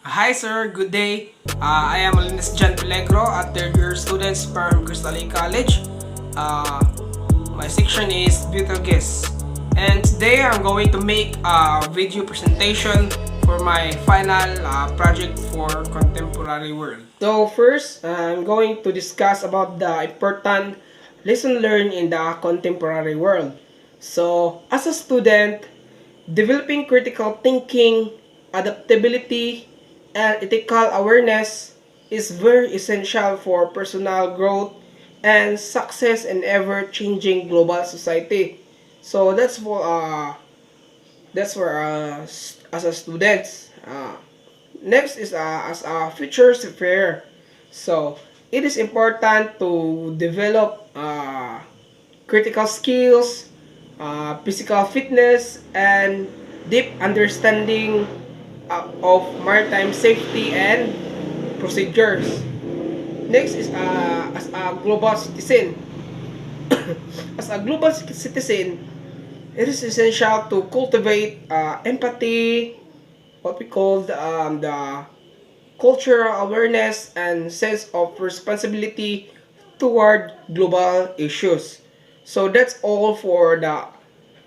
Hi sir, good day. I am Alinas Jan Pelegro, a third year student from Crystal Lake College. Uh, my section is Butylgis. And today I'm going to make a video presentation for my final project for Contemporary World. So first, I'm going to discuss about the important lesson learned in the contemporary world. So as a student, developing critical thinking, adaptability, and ethical awareness is very essential for personal growth and success in ever-changing global society. So that's for as a student. Next is as a future seafarer. So it is important to develop critical skills, physical fitness, and deep understanding of maritime safety and procedures. Next is as a global citizen. As a global citizen, it is essential to cultivate empathy, what we call the cultural awareness and sense of responsibility toward global issues. So that's all for the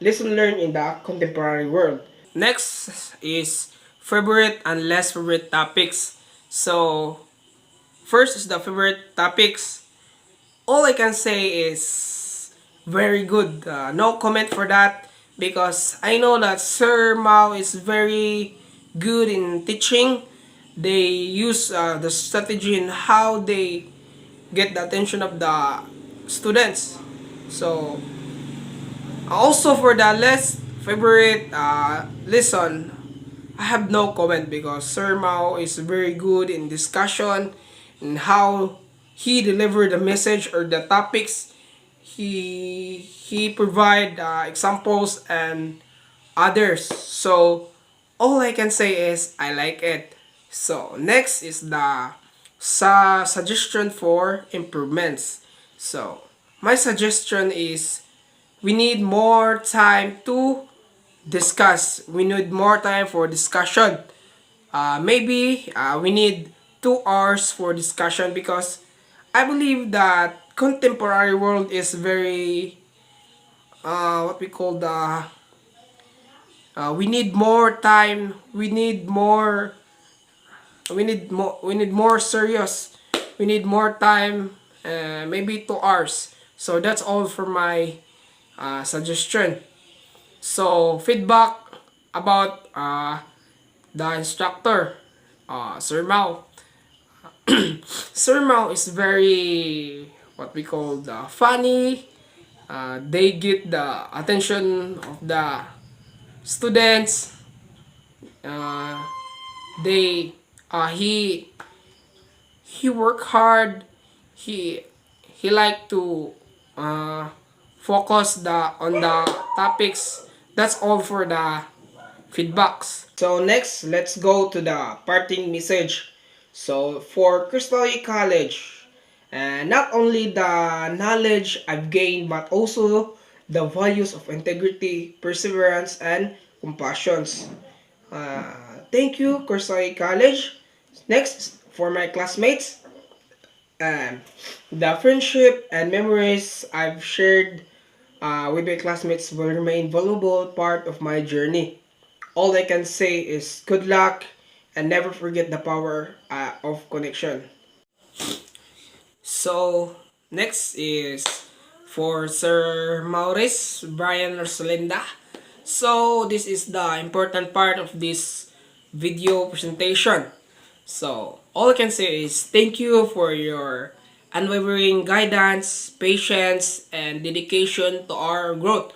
lesson learned in the contemporary world. Next is favorite and less favorite topics. So first is the favorite topics. All I can say is very good. No comment for that because I know that Sir Mao is very good in teaching. They use the strategy in how they get the attention of the students. So also for the less favorite lesson, I have no comment because Sir Mao is very good in discussion and how he delivered the message or the topics. He provide examples and others. So all I can say is I like it. So next is the suggestion for improvements. So my suggestion is we need more time to discuss. We need more time for discussion. Maybe we need 2 hours for discussion because I believe that contemporary world is very what we call the we need more time. We need more serious. We need more time. Maybe 2 hours. So that's all for my suggestion. So feedback about the instructor, Sir Mao. Sir Mao is very what we call the funny. They get the attention of the students. Uh, they he work hard. He like to uh, focus on the topics. That's all for the feedbacks. So next, let's go to the parting message. So for Crystal Lake College, not only the knowledge I've gained, but also the values of integrity, perseverance, and compassions. Thank you, Crystal Lake College. Next, for my classmates, um, the friendship and memories I've shared with my classmates will remain valuable part of my journey. All I can say is good luck and never forget the power of connection. So, next is for Sir Maurice Brian Rosalinda. So, this is the important part of this video presentation. So, all I can say is thank you for your unwavering guidance, patience, and dedication to our growth.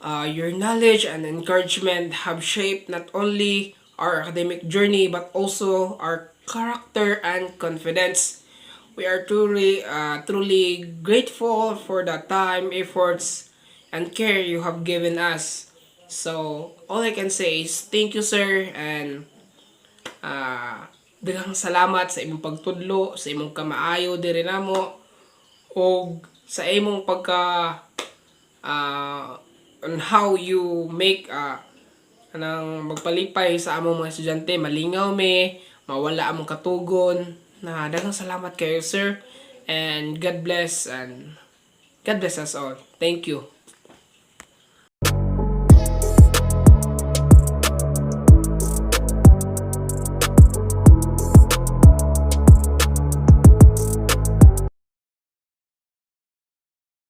Your knowledge and encouragement have shaped not only our academic journey but also our character and confidence. We are truly grateful for the time, efforts, and care you have given us. So, all I can say is thank you, sir, and daghang salamat sa imong pagtudlo, sa imong kamaayo diri namo, o sa imong pagka uh, on how you make anang magpalipay sa among mga estudyante, malingaw me, mawala among katugon. Na daghang salamat kayo sir, and God bless us all. Thank you.